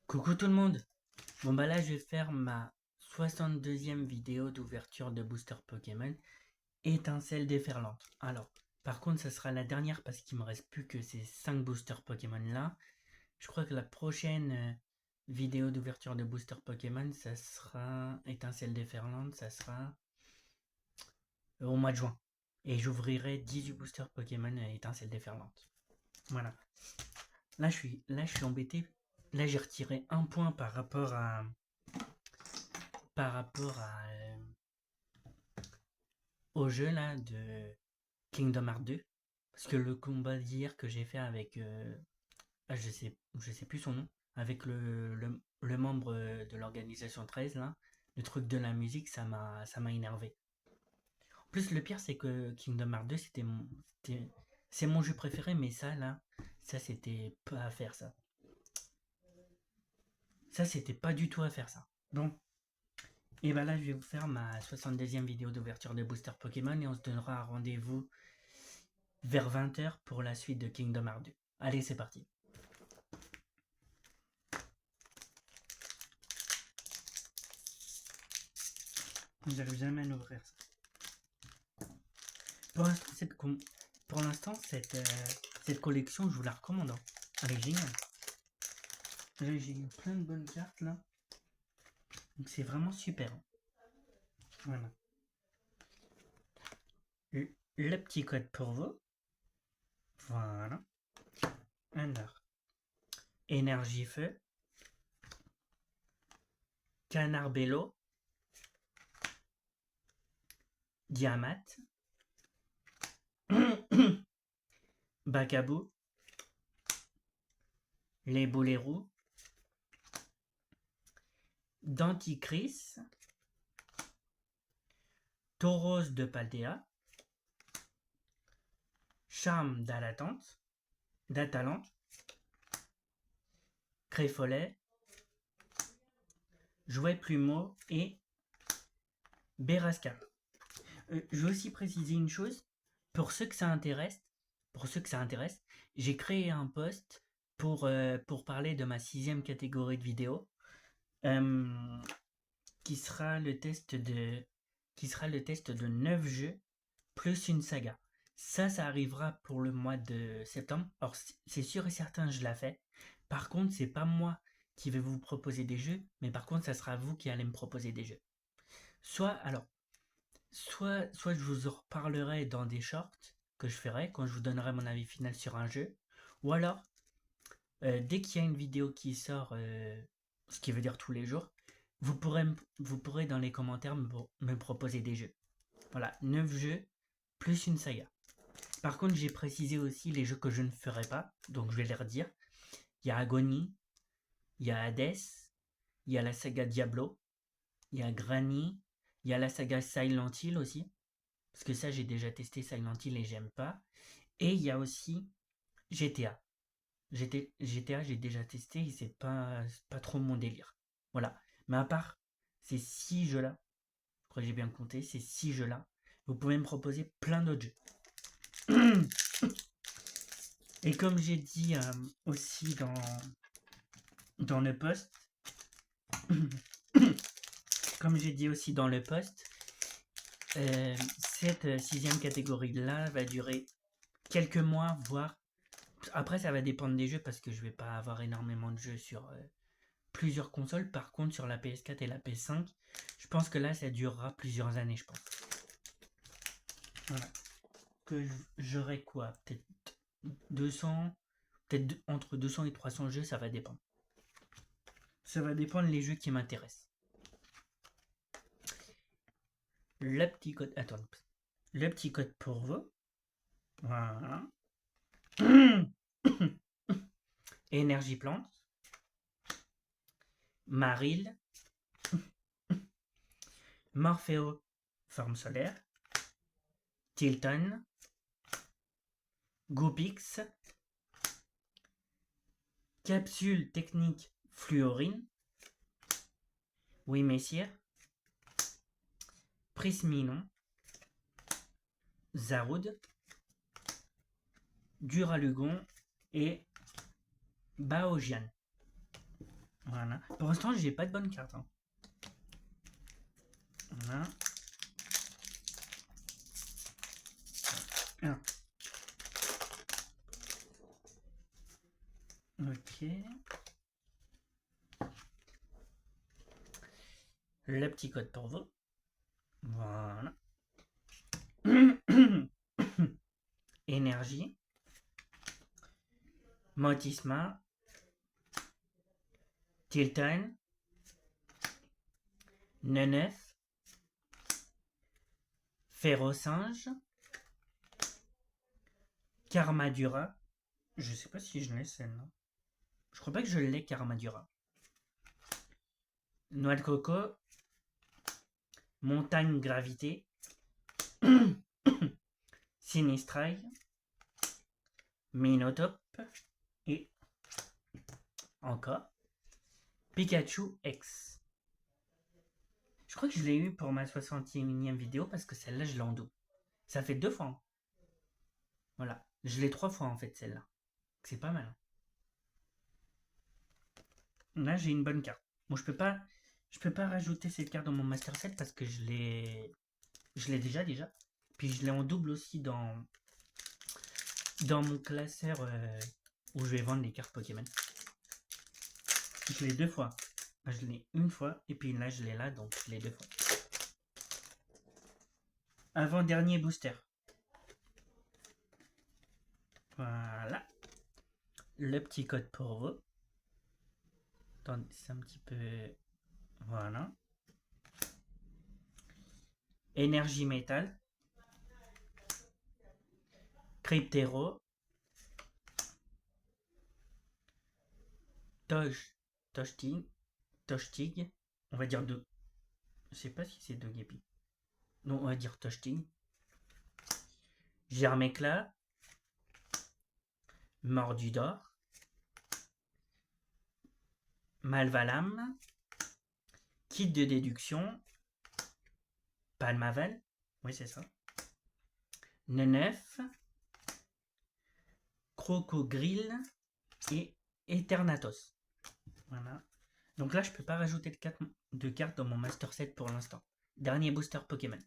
Coucou tout le monde. Bon bah là je vais faire ma 62e vidéo d'ouverture de booster Pokémon Étincelle déferlante. Alors, par contre ça sera la dernière parce qu'il me reste plus que ces 5 boosters Pokémon là. Je crois que la prochaine vidéo d'ouverture de booster Pokémon ça sera Étincelle déferlante, ça sera au mois de juin. Et j'ouvrirai 18 boosters Pokémon Étincelle déferlante. Voilà. Là je suis embêté. Là j'ai retiré un point par rapport au jeu là de Kingdom Hearts 2. Parce que le combat d'hier que j'ai fait avec je sais plus son nom, avec le membre de l'organisation 13 là, le truc de la musique, ça m'a énervé. En plus le pire c'est que Kingdom Hearts 2 c'est mon jeu préféré, mais ça c'était pas à faire ça. Ça c'était pas du tout à faire ça. Bon, et bah là je vais vous faire ma 62e vidéo d'ouverture de booster Pokémon et on se donnera rendez-vous vers 20h pour la suite de Kingdom Hearts 2. Allez, c'est parti. J'arrive jamais à l'ouvrir ça. Pour l'instant, cette collection, je vous la recommande. Hein. Elle est géniale. J'ai eu plein de bonnes cartes là. Donc c'est vraiment super. Hein. Voilà. Le petit code pour vous. Voilà. Alors. Énergie feu. Canard Bello. Diamat. Bacabou. Les boulets roux. Denticris. Tauros de Paldea. Charme d'Atalante. Créfolet. Jouet Plumeau et Berasca. Je veux aussi préciser une chose, pour ceux que ça intéresse, j'ai créé un post pour parler de ma 6e catégorie de vidéos, qui sera le test de 9 jeux plus une saga. Ça arrivera pour le mois de septembre. Or, c'est sûr et certain, je la fais. Par contre, c'est pas moi qui vais vous proposer des jeux, mais par contre, ça sera vous qui allez me proposer des jeux. Soit je vous en reparlerai dans des shorts que je ferai quand je vous donnerai mon avis final sur un jeu, ou alors dès qu'il y a une vidéo qui sort, ce qui veut dire tous les jours, vous pourrez dans les commentaires me proposer des jeux. Voilà, 9 jeux plus une saga. Par contre, j'ai précisé aussi les jeux que je ne ferai pas, donc je vais les redire. Il y a Agony, il y a Hades, il y a la saga Diablo, il y a Granny, il y a la saga Silent Hill aussi, parce que ça j'ai déjà testé Silent Hill et j'aime pas. Et il y a aussi GTA. GTA j'ai déjà testé et c'est pas trop mon délire. Voilà. Mais à part ces 6 jeux-là, je crois que j'ai bien compté, ces 6 jeux-là, vous pouvez me proposer plein d'autres jeux. Et comme j'ai dit aussi dans le post, cette 6e catégorie-là va durer quelques mois, voire... Après, ça va dépendre des jeux parce que je vais pas avoir énormément de jeux sur plusieurs consoles. Par contre, sur la PS4 et la PS5, je pense que là, ça durera plusieurs années, je pense. Voilà. Que j'aurai quoi? Peut-être 200, peut-être entre 200 et 300 jeux, ça va dépendre. Ça va dépendre les jeux qui m'intéressent. Le petit code... Attends. Le petit code pour vous. Voilà. Énergie plante. Maril. Morpheo, forme solaire. Tilton. Goopix. Capsule technique fluorine. Oui, messieurs. Prisminon. Zaroud. Duralugon et Baojian. Voilà. Pour l'instant, j'ai pas de bonne carte. Hein. Voilà. Ah. Ok. Le petit code pour vous. Voilà. Énergie. Motisma. Tilton. Nenef. Ferrosinge. Karmadura. Je sais pas si je l'ai celle-là. Je crois pas que je l'ai Karmadura. Noix de coco. Montagne gravité. Sinistrail. Minotop. Et encore Pikachu X. Je crois que je l'ai eu pour ma 61e vidéo parce que celle-là je l'ai en double. Ça fait 2 fois. Hein. Voilà. Je l'ai 3 fois en fait celle-là. C'est pas mal. Là j'ai une bonne carte. Bon je peux pas rajouter cette carte dans mon Master Set parce que je l'ai déjà. Puis je l'ai en double aussi dans mon classeur où je vais vendre les cartes Pokémon. Je l'ai 2 fois. Je l'ai une fois et puis là je l'ai là donc je l'ai 2 fois. Avant-dernier booster. Voilà. Le petit code pour vous. Attendez, c'est un petit peu... Voilà. Énergie métal. Cryptero. Toshtig. On va dire 2. Je sais pas si c'est 2 guépis. Non, on va dire Toshtig. Germécla. Mordudor. Malvalam. Kit de déduction. Palmavel. Oui, c'est ça. Nenef. Crocogrill. Et Eternatos. Voilà. Donc là, je peux pas rajouter de cartes dans mon Master Set pour l'instant. Dernier booster Pokémon.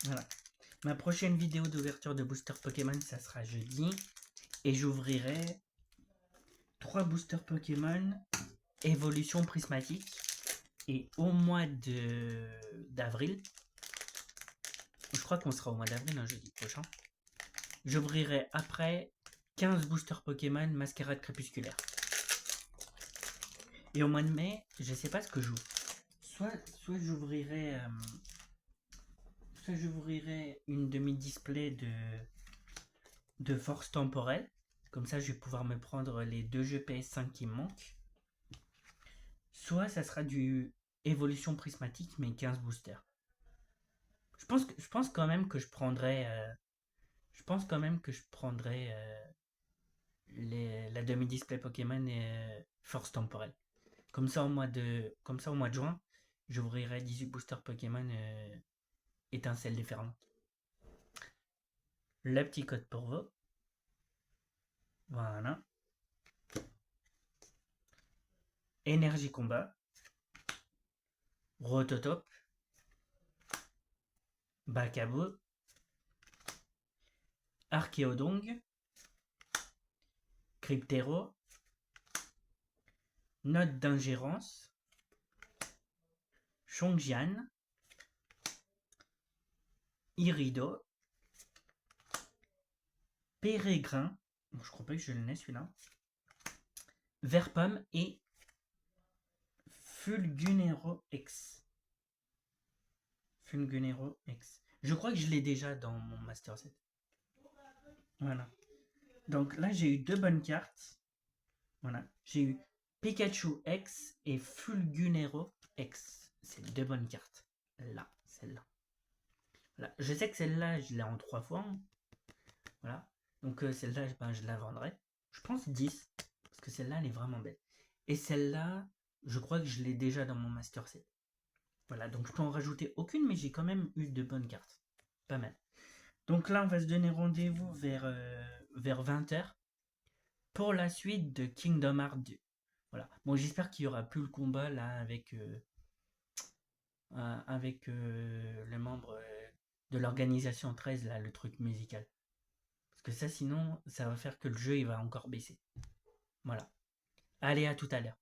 Voilà. Ma prochaine vidéo d'ouverture de booster Pokémon, ça sera jeudi. Et j'ouvrirai 3 boosters Pokémon évolution prismatique. Et au mois d'avril, je crois qu'on sera au mois d'avril, un jeudi prochain, j'ouvrirai après 15 boosters Pokémon mascarade crépusculaire. Et au mois de mai, je sais pas ce que j'ouvre. Soit j'ouvrirai une demi-display de force temporelle. Comme ça, je vais pouvoir me prendre les 2 jeux PS5 qui me manquent. Soit ça sera du évolution prismatique, mais 15 boosters. Je pense quand même que je prendrai... la demi-display Pokémon et force temporelle. Comme ça, au mois de juin, j'ouvrirai 18 boosters Pokémon étincelles déferlantes. Le petit code pour vous. Voilà. Énergie combat. Rototop. Bakabo. Archéodong. Cryptero. Note d'ingérence. Chongjian. Irido. Pérégrin. Bon, je crois pas que je le n'ai celui-là. Verpomme et Fulgunero X. Fulgunero X. Je crois que je l'ai déjà dans mon Master Set. Voilà. Donc là, j'ai eu 2 bonnes cartes. Voilà. J'ai eu Pikachu X et Fulgunero X. C'est 2 bonnes cartes. Là, celle-là. Voilà. Je sais que celle-là, je l'ai en 3 fois. Hein. Voilà. Donc celle-là, ben, je la vendrai. Je pense 10. Parce que celle-là, elle est vraiment belle. Et celle-là, je crois que je l'ai déjà dans mon Master Set. Voilà, donc je peux en rajouter aucune, mais j'ai quand même eu de bonnes cartes. Pas mal. Donc là, on va se donner rendez-vous vers 20h pour la suite de Kingdom Hearts 2. Voilà. Bon, j'espère qu'il y aura plus le combat là avec le membre de l'organisation 13 là, le truc musical. Parce que ça, sinon, ça va faire que le jeu il va encore baisser. Voilà. Allez, à tout à l'heure.